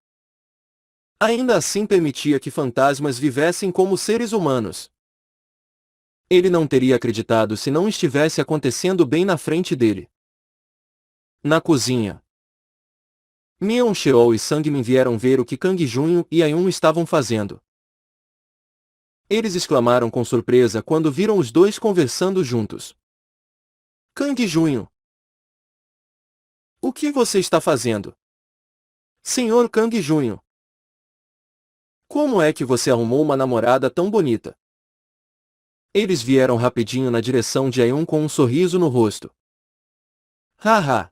ainda assim permitia que fantasmas vivessem como seres humanos. Ele não teria acreditado se não estivesse acontecendo bem na frente dele. Na cozinha, Mion Cheol e Sangmin vieram ver o que Kang Junho e Aeon estavam fazendo. Eles exclamaram com surpresa quando viram os dois conversando juntos. Kang Junho! O que você está fazendo? Senhor Kang Junho! Como é que você arrumou uma namorada tão bonita? Eles vieram rapidinho na direção de Aeon com um sorriso no rosto. Haha!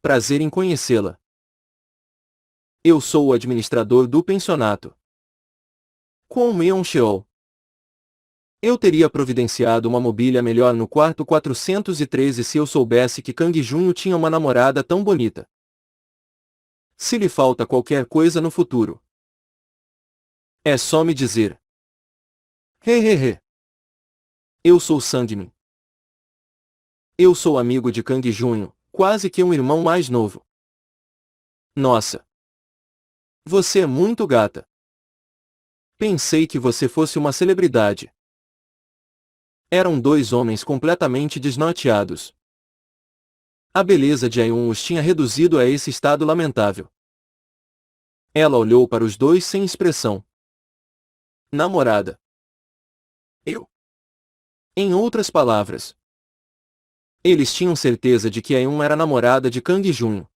Prazer em conhecê-la. Eu sou o administrador do pensionato. Com Mion Cheol. Eu teria providenciado uma mobília melhor no quarto 413 se eu soubesse que Kang Junho tinha uma namorada tão bonita. Se lhe falta qualquer coisa no futuro, é só me dizer. Hehehe. Eu sou Sangmin. Eu sou amigo de Kang Junho, quase que um irmão mais novo. Nossa. Você é muito gata. Pensei que você fosse uma celebridade. Eram dois homens completamente desnorteados. A beleza de Aeon os tinha reduzido a esse estado lamentável. Ela olhou para os dois sem expressão. Namorada. Eu. Em outras palavras, eles tinham certeza de que Aeon era namorada de Kang Junho.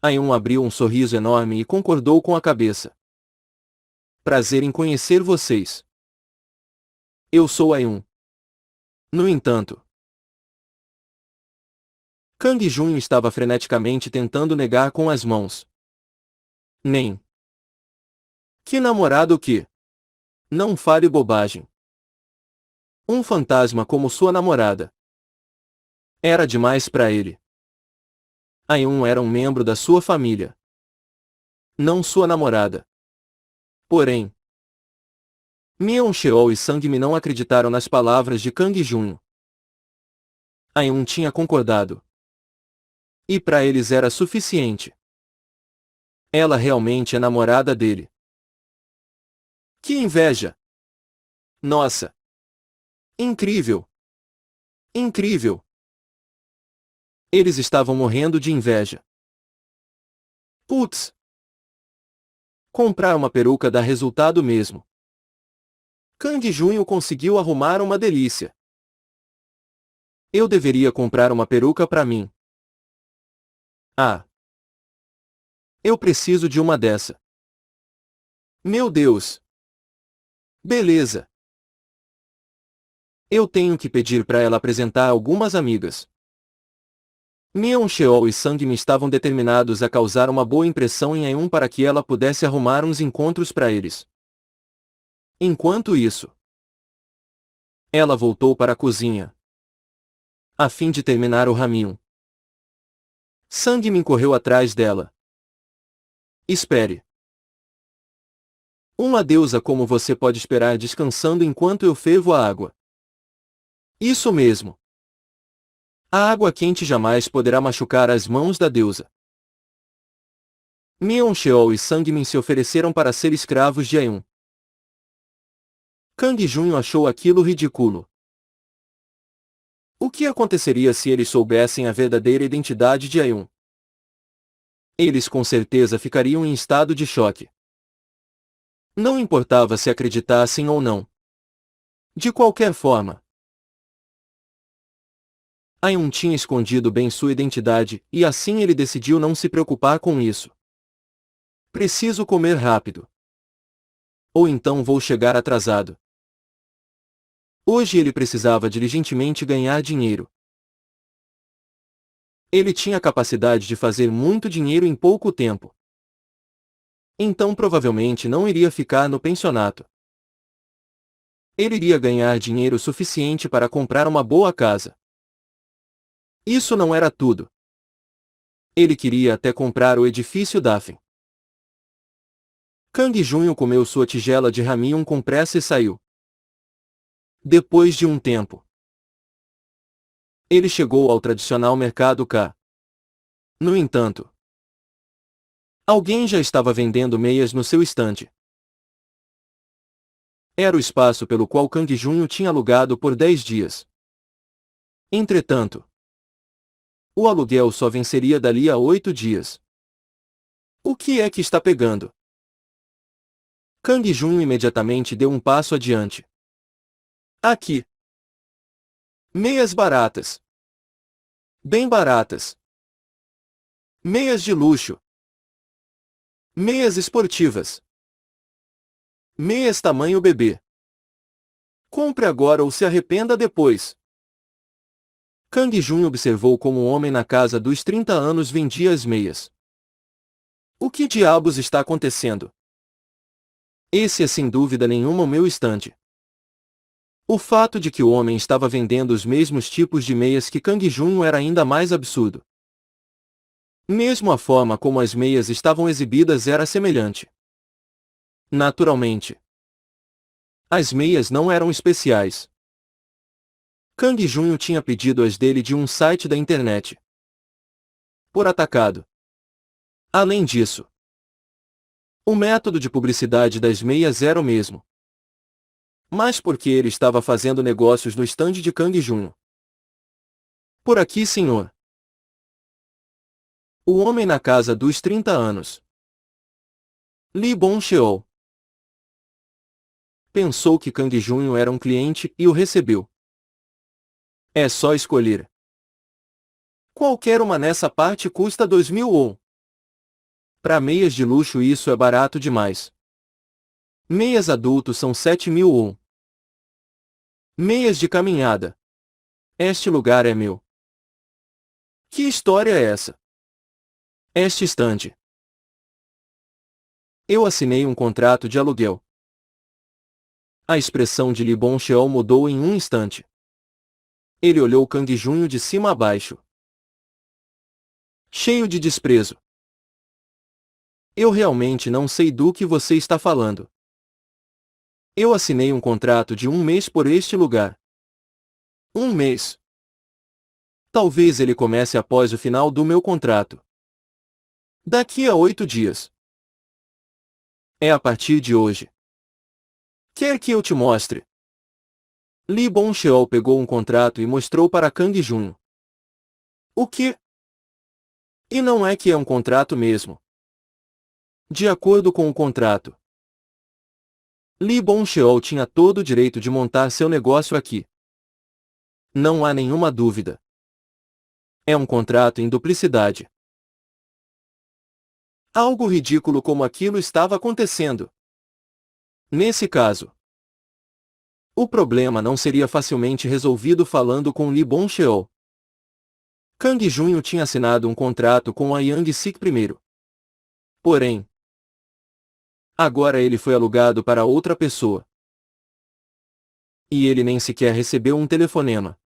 Ayun abriu um sorriso enorme e concordou com a cabeça. Prazer em conhecer vocês. Eu sou Ayun. No entanto, Kang Junho estava freneticamente tentando negar com as mãos. Nem. Que namorado que? Não fale bobagem. Um fantasma como sua namorada. Era demais para ele. Ayun era um membro da sua família. Não sua namorada. Porém, Mion Cheol e Sangmi não acreditaram nas palavras de Kang Junho. Ayun tinha concordado. E para eles era suficiente. Ela realmente é namorada dele. Que inveja! Nossa! Incrível! Incrível! Eles estavam morrendo de inveja. Putz! Comprar uma peruca dá resultado mesmo. Kang Junho conseguiu arrumar uma delícia. Eu deveria comprar uma peruca para mim. Ah! Eu preciso de uma dessa. Meu Deus! Beleza! Eu tenho que pedir para ela apresentar algumas amigas. Mion Cheol e Sangmi estavam determinados a causar uma boa impressão em Ayun para que ela pudesse arrumar uns encontros para eles. Enquanto isso, ela voltou para a cozinha, a fim de terminar o raminho. Sangmin correu atrás dela. Espere. Uma deusa como você pode esperar descansando enquanto eu fervo a água. Isso mesmo. A água quente jamais poderá machucar as mãos da deusa. Mion Cheol e Sangmin se ofereceram para ser escravos de Ayun. Kang Junho achou aquilo ridículo. O que aconteceria se eles soubessem a verdadeira identidade de Ayun? Eles com certeza ficariam em estado de choque. Não importava se acreditassem ou não. De qualquer forma, Ayun tinha escondido bem sua identidade, e assim ele decidiu não se preocupar com isso. Preciso comer rápido. Ou então vou chegar atrasado. Hoje ele precisava diligentemente ganhar dinheiro. Ele tinha a capacidade de fazer muito dinheiro em pouco tempo. Então provavelmente não iria ficar no pensionato. Ele iria ganhar dinheiro suficiente para comprar uma boa casa. Isso não era tudo. Ele queria até comprar o edifício Dafen. Kang Junho comeu sua tigela de raminho com pressa e saiu. Depois de um tempo, ele chegou ao tradicional mercado K. No entanto, alguém já estava vendendo meias no seu estande. Era o espaço pelo qual Kang Junho tinha alugado por 10 dias. Entretanto, o aluguel só venceria dali a 8 dias. O que é que está pegando? Kang Junho imediatamente deu um passo adiante. Aqui. Meias baratas. Bem baratas. Meias de luxo. Meias esportivas. Meias tamanho bebê. Compre agora ou se arrependa depois. Kang Junho observou como um homem na casa dos 30 anos vendia as meias. O que diabos está acontecendo? Esse é sem dúvida nenhuma o meu estande. O fato de que o homem estava vendendo os mesmos tipos de meias que Kang Junho era ainda mais absurdo. Mesmo a forma como as meias estavam exibidas era semelhante. Naturalmente, as meias não eram especiais. Kang Junho tinha pedido as dele de um site da internet. Por atacado. Além disso, o método de publicidade das meias era o mesmo. Mas por que ele estava fazendo negócios no estande de Kang Junho? Por aqui, senhor. O homem na casa dos 30 anos. Lee Bon Cheol. Pensou que Kang Junho era um cliente e o recebeu. É só escolher. Qualquer uma nessa parte custa 2.000 won. Para meias de luxo isso é barato demais. Meias adultos são 7.000 won. Meias de caminhada. Este lugar é meu. Que história é essa? Este estande. Eu assinei um contrato de aluguel. A expressão de Lee Bong-cheol mudou em um instante. Ele olhou Kang Junho de cima a baixo. Cheio de desprezo. Eu realmente não sei do que você está falando. Eu assinei um contrato de 1 mês por este lugar. 1 mês. Talvez ele comece após o final do meu contrato. Daqui a 8 dias. É a partir de hoje. Quer que eu te mostre? Lee Bong-cheol pegou um contrato e mostrou para Kang Junho. O quê? E não é que é um contrato mesmo. De acordo com o contrato, Lee Bong-cheol tinha todo o direito de montar seu negócio aqui. Não há nenhuma dúvida. É um contrato em duplicidade. Algo ridículo como aquilo estava acontecendo. Nesse caso, o problema não seria facilmente resolvido falando com Lee Bong-cheol. Kang Junho tinha assinado um contrato com a Yang-sik primeiro. Porém, agora ele foi alugado para outra pessoa. E ele nem sequer recebeu um telefonema.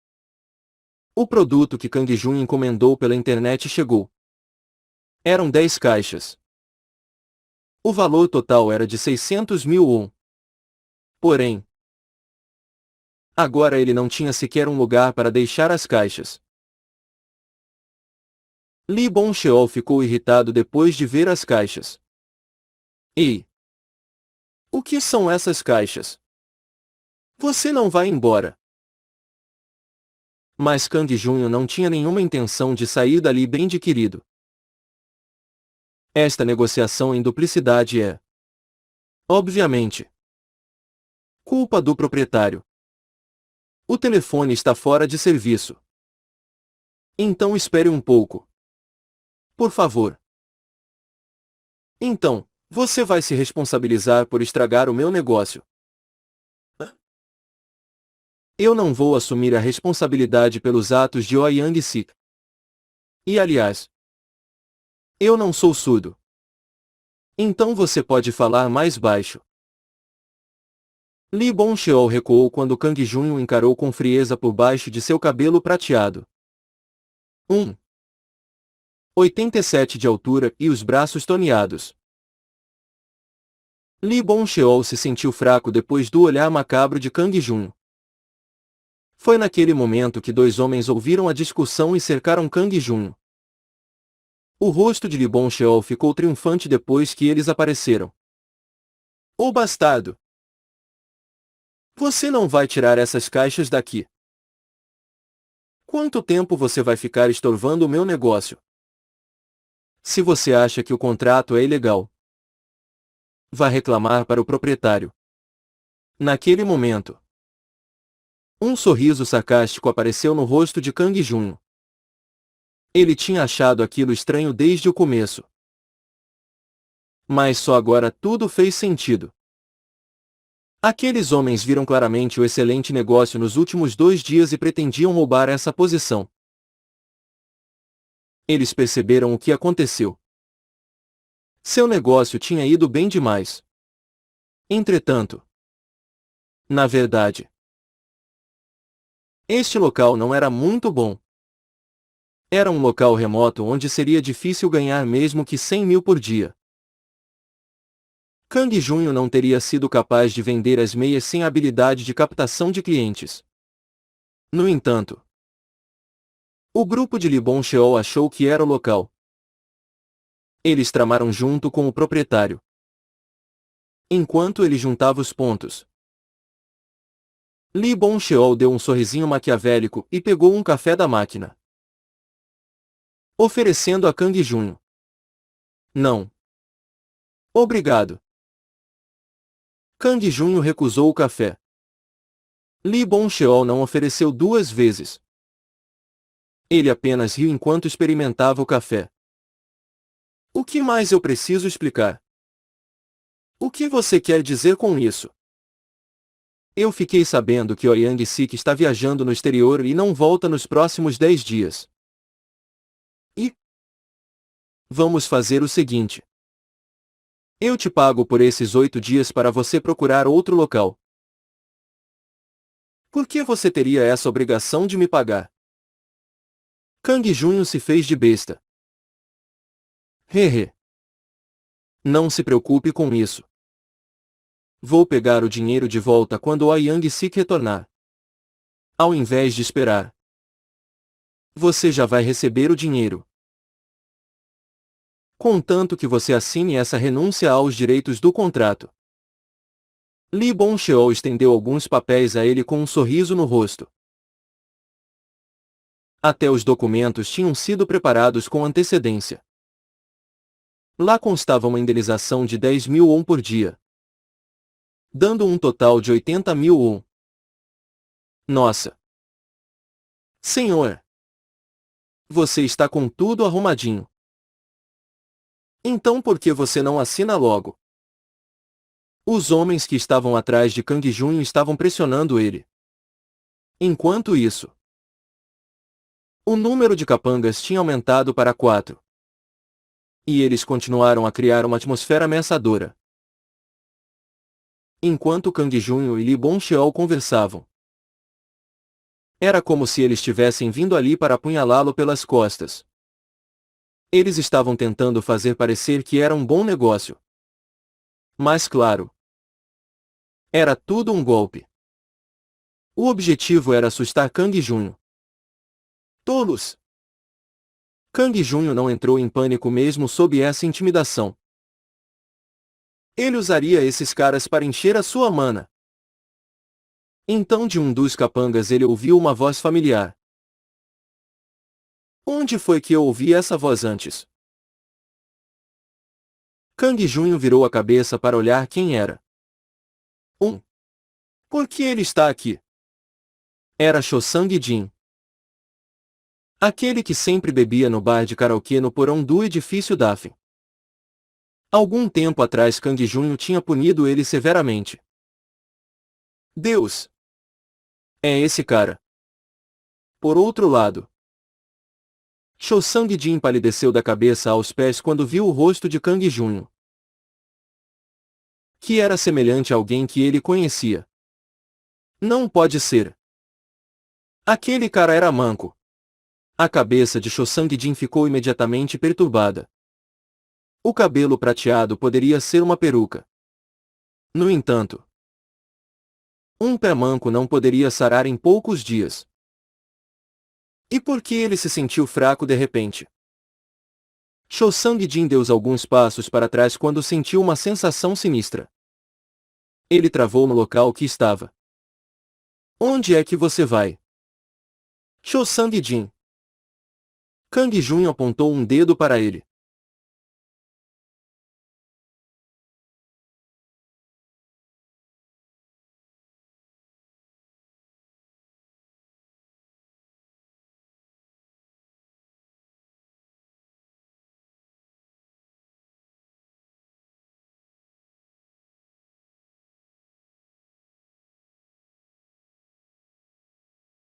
O produto que Kang Junho encomendou pela internet chegou. Eram 10 caixas. O valor total era de 600.000 won. Porém, agora ele não tinha sequer um lugar para deixar as caixas. Lee Bong-cheol ficou irritado depois de ver as caixas. Ei! O que são essas caixas? Você não vai embora. Mas Kang Junho não tinha nenhuma intenção de sair dali bem adquirido. Esta negociação em duplicidade é, obviamente, culpa do proprietário. O telefone está fora de serviço. Então espere um pouco. Por favor. Então, você vai se responsabilizar por estragar o meu negócio. Eu não vou assumir a responsabilidade pelos atos de Oh Yang-sik. E aliás, eu não sou surdo. Então você pode falar mais baixo. Lee Bong-cheol recuou quando Kang Junho o encarou com frieza por baixo de seu cabelo prateado. 1,87 de altura e os braços toneados. Lee Bong-cheol se sentiu fraco depois do olhar macabro de Kang Junho. Foi naquele momento que dois homens ouviram a discussão e cercaram Kang Junho. O rosto de Lee Bong-cheol ficou triunfante depois que eles apareceram. Ô bastardo! Você não vai tirar essas caixas daqui. Quanto tempo você vai ficar estorvando o meu negócio? Se você acha que o contrato é ilegal, vá reclamar para o proprietário. Naquele momento, um sorriso sarcástico apareceu no rosto de Kang Junho. Ele tinha achado aquilo estranho desde o começo. Mas só agora tudo fez sentido. Aqueles homens viram claramente o excelente negócio nos últimos 2 dias e pretendiam roubar essa posição. Eles perceberam o que aconteceu. Seu negócio tinha ido bem demais. Entretanto, na verdade, este local não era muito bom. Era um local remoto onde seria difícil ganhar mesmo que 100.000 por dia. Kang Junho não teria sido capaz de vender as meias sem a habilidade de captação de clientes. No entanto, o grupo de Lee Bong-cheol achou que era o local. Eles tramaram junto com o proprietário. Enquanto ele juntava os pontos, Lee Bong-cheol deu um sorrisinho maquiavélico e pegou um café da máquina, oferecendo a Kang Junho. Não. Obrigado. Kang Junho recusou o café. Lee Bong-cheol não ofereceu 2 vezes. Ele apenas riu enquanto experimentava o café. O que mais eu preciso explicar? O que você quer dizer com isso? Eu fiquei sabendo que o Yang Sik está viajando no exterior e não volta nos próximos 10 dias. E vamos fazer o seguinte. Eu te pago por esses 8 dias para você procurar outro local. Por que você teria essa obrigação de me pagar? Kang Junho se fez de besta. Hehe. Não se preocupe com isso. Vou pegar o dinheiro de volta quando o Yang Sik retornar. Ao invés de esperar. Você já vai receber o dinheiro. Contanto que você assine essa renúncia aos direitos do contrato. Lee Bong-cheol estendeu alguns papéis a ele com um sorriso no rosto. Até os documentos tinham sido preparados com antecedência. Lá constava uma indenização de 10.000 won por dia, dando um total de 80.000 won. Nossa! Senhor! Você está com tudo arrumadinho. Então por que você não assina logo? Os homens que estavam atrás de Kang Junho estavam pressionando ele. Enquanto isso, o número de capangas tinha aumentado para 4. E eles continuaram a criar uma atmosfera ameaçadora. Enquanto Kang Junho e Lee Bong-cheol conversavam, era como se eles tivessem vindo ali para apunhalá-lo pelas costas. Eles estavam tentando fazer parecer que era um bom negócio. Mas claro, era tudo um golpe. O objetivo era assustar Kang Junho. Tolos! Kang Junho não entrou em pânico mesmo sob essa intimidação. Ele usaria esses caras para encher a sua mana. Então de um dos capangas ele ouviu uma voz familiar. Onde foi que eu ouvi essa voz antes? Kang Junho virou a cabeça para olhar quem era. Por que ele está aqui? Era Cho Sang-jin. Aquele que sempre bebia no bar de karaokê no porão do edifício Dafen. Algum tempo atrás Kang Junho tinha punido ele severamente. Deus! É esse cara. Por outro lado, Cho Sang-jin empalideceu da cabeça aos pés quando viu o rosto de Kang Junho, que era semelhante a alguém que ele conhecia. Não pode ser. Aquele cara era manco. A cabeça de Cho Sang-jin ficou imediatamente perturbada. O cabelo prateado poderia ser uma peruca. No entanto, um pé manco não poderia sarar em poucos dias. E por que ele se sentiu fraco de repente? Cho Sang-jin deu alguns passos para trás quando sentiu uma sensação sinistra. Ele travou no local que estava. Onde é que você vai? Cho Sang-jin. Kang Junho apontou um dedo para ele.